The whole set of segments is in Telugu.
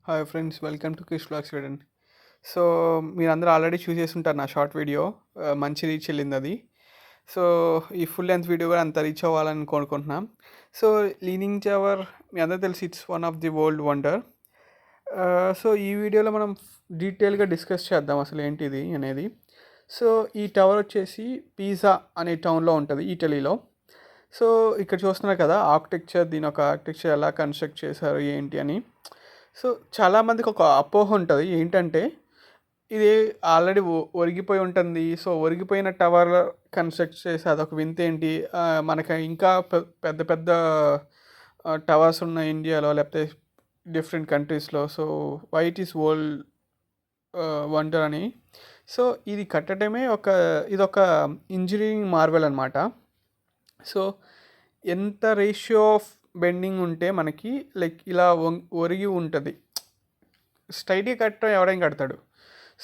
Hi friends, welcome to Krish vlogs Sweden. So మీరందరూ ఆల్రెడీ చూసేసి ఉంటారు నా షార్ట్ వీడియో. మంచి రీచ్ వెళ్ళింది అది. సో ఈ ఫుల్ లెంత్ వీడియో కూడా అంత రీచ్ అవ్వాలని కోరుకుంటున్నాం. సో లీనింగ్ టవర్ మీ అందరూ తెలిసి it's one of the world wonder. So ఈ వీడియోలో మనం డీటెయిల్గా డిస్కస్ చేద్దాం అసలు ఏంటిది అనేది. సో ఈ టవర్ వచ్చేసి పీజా అనే టౌన్లో ఉంటుంది ఇటలీలో. సో ఇక్కడ చూస్తున్నారు కదా ఆర్కిటెక్చర్, దీని ఒక ఆర్కిటెక్చర్ ఎలా కన్స్ట్రక్ట్ చేశారు ఏంటి అని. సో చాలామందికి ఒక అపోహ ఉంటుంది ఏంటంటే ఇది ఆల్రెడీ ఒరిగిపోయి ఉంటుంది. సో ఒరిగిపోయిన టవర్ కన్స్ట్రక్ట్ చేసి అదొక వింత ఏంటి, మనకి ఇంకా పెద్ద పెద్ద టవర్స్ ఉన్న ఇండియాలో లేకపోతే డిఫరెంట్ కంట్రీస్లో. So white is world wonder అని. సో ఇది కట్టడమే ఇదొక ఇంజనీరింగ్ మార్వెల్ అనమాట. సో ఎంత రేషియో ఆఫ్ బెండింగ్ ఉంటే మనకి లైక్ ఇలా ఒరిగి ఉంటుంది. స్ట్రైట్గా కట్టడం ఎవడైనా కడతాడు.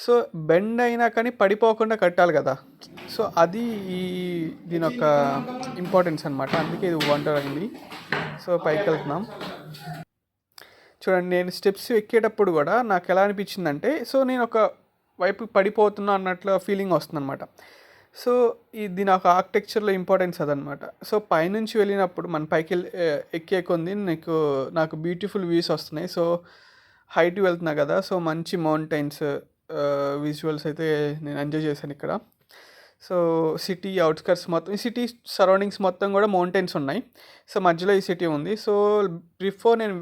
సో బెండ్ అయినా కానీ పడిపోకుండా కట్టాలి కదా. సో అది దీని యొక్క ఇంపార్టెన్స్ అనమాట. అందుకే ఇది వండర్ అయింది. సో పైకి వెళ్తున్నాం. చూడండి, నేను స్టెప్స్ ఎక్కేటప్పుడు కూడా నాకు ఎలా అనిపించిందంటే, సో నేను ఒక వైపు పడిపోతున్నా అన్నట్లు ఫీలింగ్ వస్తుంది అనమాట. సో దీని ఒక ఆర్కిటెక్చర్లో ఇంపార్టెన్స్ అదనమాట. సో పైనుంచి వెళ్ళినప్పుడు మన పైకి ఎక్కే కొంది నాకు బ్యూటిఫుల్ వ్యూస్ వస్తున్నాయి. సో హైట్ వెళ్తున్నా కదా, సో మంచి మౌంటైన్స్ విజువల్స్ అయితే నేను ఎంజాయ్ చేశాను ఇక్కడ. సో సిటీ అవుట్స్కట్స్ మొత్తం, ఈ సిటీ సరౌండింగ్స్ మొత్తం కూడా మౌంటైన్స్ ఉన్నాయి. సో మధ్యలో ఈ సిటీ ఉంది. సో బిఫోర్ నేను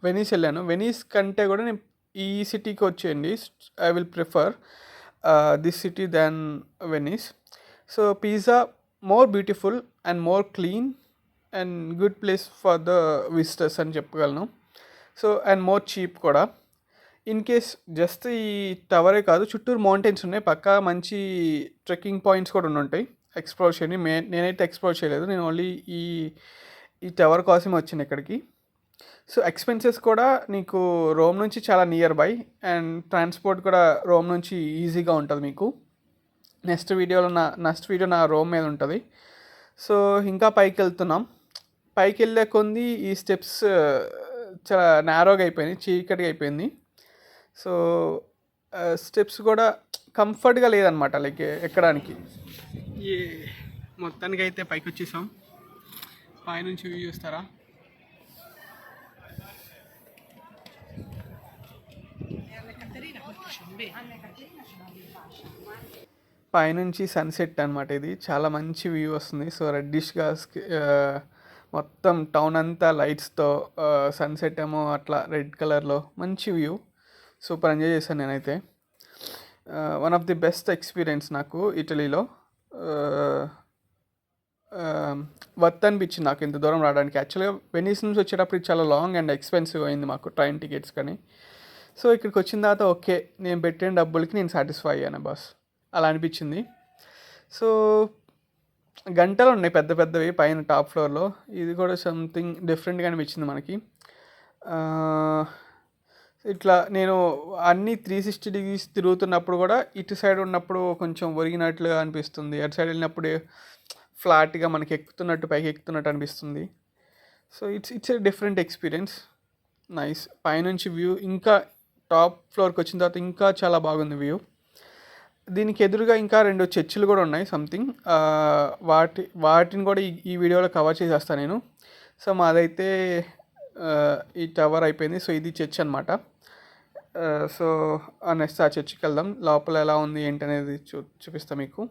వెనీస్ వెళ్ళాను. వెనీస్ కంటే కూడా నేను ఈ సిటీకి వచ్చేయండి. I will prefer this city than Venice. So pizza more beautiful and more clean and good place for the visitors అని చెప్పగలను. సో అండ్ మోర్ చీప్ కూడా. ఇన్ కేస్ జస్ట్ ఈ టవరే కాదు, చుట్టూరు మౌంటైన్స్ ఉన్నాయి. పక్కా మంచి ట్రెక్కింగ్ పాయింట్స్ కూడా ఉంటాయి ఎక్స్ప్లోర్ చేయండి. నేనైతే ఎక్స్ప్లోర్ చేయలేదు. నేను ఓన్లీ ఈ టవర్ కోసం వచ్చాను ఇక్కడికి. సో ఎక్స్పెన్సెస్ కూడా నీకు రోమ్ నుంచి చాలా నియర్ బై, అండ్ ట్రాన్స్పోర్ట్ కూడా రోమ్ నుంచి ఈజీగా ఉంటుంది మీకు. నెక్స్ట్ వీడియో నా రోమ్ మీద ఉంటుంది. సో ఇంకా పైకి వెళ్తున్నాం. పైకి వెళ్ళే కొంది ఈ స్టెప్స్ చాలా నేరోగా అయిపోయింది, చీకటిగా అయిపోయింది. సో స్టెప్స్ కూడా కంఫర్ట్గా లేదనమాట లైక్ ఎక్కడానికి. ఈ మొత్తానికి అయితే పైకి వచ్చేసాం. పైనుంచి వ్యూ చూస్తారా? పైనుంచి సన్సెట్ అనమాట. ఇది చాలా మంచి వ్యూ వస్తుంది. సో రెడ్డిష్గా మొత్తం టౌన్ అంతా లైట్స్తో, సన్సెట్ ఏమో అట్లా రెడ్ కలర్లో మంచి వ్యూ. సూపర్ ఎంజాయ్ చేశాను నేనైతే. One of the best experience నాకు ఇటలీలో. వర్త్ అనిపించింది నాకు ఇంత దూరం రావడానికి. యాక్చువల్గా వెనీస్ నుంచి వచ్చేటప్పుడు ఇది చాలా లాంగ్ అండ్ ఎక్స్పెన్సివ్ అయింది మాకు ట్రైన్ టికెట్స్ కానీ. సో ఇక్కడికి వచ్చిన తర్వాత ఓకే, నేను పెట్టిన డబ్బులకి నేను సాటిస్ఫై అయ్యాను బాస్, అలా అనిపించింది. సో గంటలు ఉన్నాయి పెద్ద పెద్దవి పైన టాప్ ఫ్లోర్లో. ఇది కూడా సంథింగ్ డిఫరెంట్గా అనిపించింది మనకి. ఇట్లా నేను అన్నీ 360 డిగ్రీస్ తిరుగుతున్నప్పుడు కూడా ఇటు సైడ్ ఉన్నప్పుడు కొంచెం ఒరిగినట్లుగా అనిపిస్తుంది, అటు సైడ్ వెళ్ళినప్పుడు ఫ్లాట్గా మనకి పైకి ఎక్కుతున్నట్టు అనిపిస్తుంది. So it's a different experience. Nice. పైనుంచి వ్యూ ఇంకా టాప్ ఫ్లోర్కి వచ్చిన తర్వాత ఇంకా చాలా బాగుంది వ్యూ. దీనికి ఎదురుగా ఇంకా 2 చర్చిలు కూడా ఉన్నాయి సంథింగ్. వాటిని కూడా ఈ వీడియోలో కవర్ చేసేస్తాను నేను. సో మాదైతే ఈ టవర్ అయిపోయింది. సో ఇది చర్చ్ అనమాట. సో నెక్స్ట్ ఆ చర్చికి వెళ్దాం. లోపల ఎలా ఉంది ఏంటి అనేది చూపిస్తాను మీకు.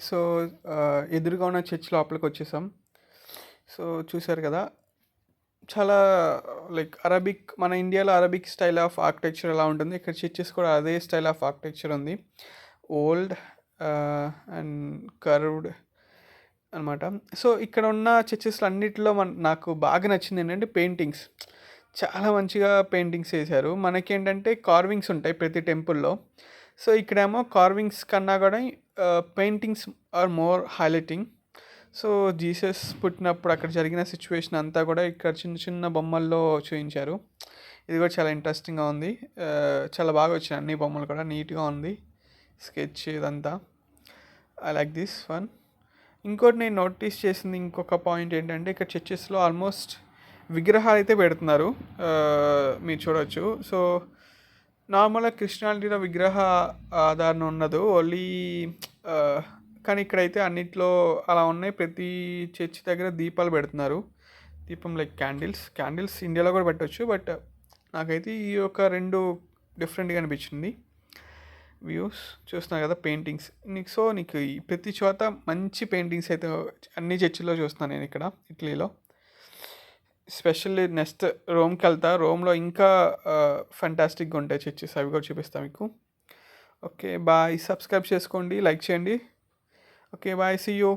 సో ఎదురుగా ఉన్న చర్చ్ లోపలికి వచ్చేసాం. సో చూసారు కదా, చాలా లైక్ అరబిక్, మన ఇండియాలో అరబిక్ స్టైల్ ఆఫ్ ఆర్కిటెక్చర్ ఎలా ఉంటుంది, ఇక్కడ చర్చెస్ కూడా అదే స్టైల్ ఆఫ్ ఆర్కిటెక్చర్ ఉంది. ఓల్డ్ అండ్ కర్వ్డ్ అనమాట. సో ఇక్కడ ఉన్న చర్చెస్లో అన్నిటిలో నాకు బాగా నచ్చింది ఏంటంటే పెయింటింగ్స్. చాలా మంచిగా పెయింటింగ్స్ చేశారు. మనకేంటంటే కార్వింగ్స్ ఉంటాయి ప్రతి టెంపుల్‌లో. సో, ఇక్కడేమో కార్వింగ్స్ కన్నా కూడా paintings are more highlighting. So, Jesus పుట్టినప్పుడు అక్కడ జరిగిన సిట్యుయేషన్ అంతా కూడా ఇక్కడ చిన్న చిన్న బొమ్మల్లో చూయించారు. ఇది కూడా చాలా ఇంట్రెస్టింగ్‌గా ఉంది. చాలా బాగా వచ్చినాయి అన్ని బొమ్మలు కూడా నీట్‌గా ఉంది. స్కెచ్ ఇదంతా. I like this one. ఇంకోటి నేను నోటీస్ చేసింది ఇంకొక పాయింట్ ఏంటంటే ఇక్కడ చర్చెస్‌లో ఆల్మోస్ట్ విగ్రహాలు అయితే పెడుతున్నారు. మీరు చూడొచ్చు. సో, నార్మల్‌గా క్రిస్టియానిటీలో విగ్రహ ఆదరణ ఉండదు. ఓన్లీ కానీ ఇక్కడైతే అన్నిట్లో అలా ఉన్నాయి. ప్రతి చర్చ్ దగ్గర దీపాలు పెడుతున్నారు. దీపం లైక్ క్యాండిల్స్ ఇండియాలో కూడా పెట్టొచ్చు. బట్ నాకైతే ఈ యొక్క 2 డిఫరెంట్‌గా అనిపించింది. వ్యూస్ చూస్తున్నావు కదా పెయింటింగ్స్. నీకు ఈ ప్రతి చోట మంచి పెయింటింగ్స్ అయితే అన్ని చర్చిల్లో చూస్తున్నాను నేను ఇక్కడ ఇటలీలో. ఎస్పెషల్లీ నెక్స్ట్ రోమ్కి వెళ్తా. రోమ్లో ఇంకా ఫంటాస్టిక్గా ఉంటాయి చర్చెస్. అవి కూడా చూపిస్తాను మీకు. Okay bye. సబ్స్క్రైబ్ చేసుకోండి, లైక్ చేయండి. Okay bye, see you.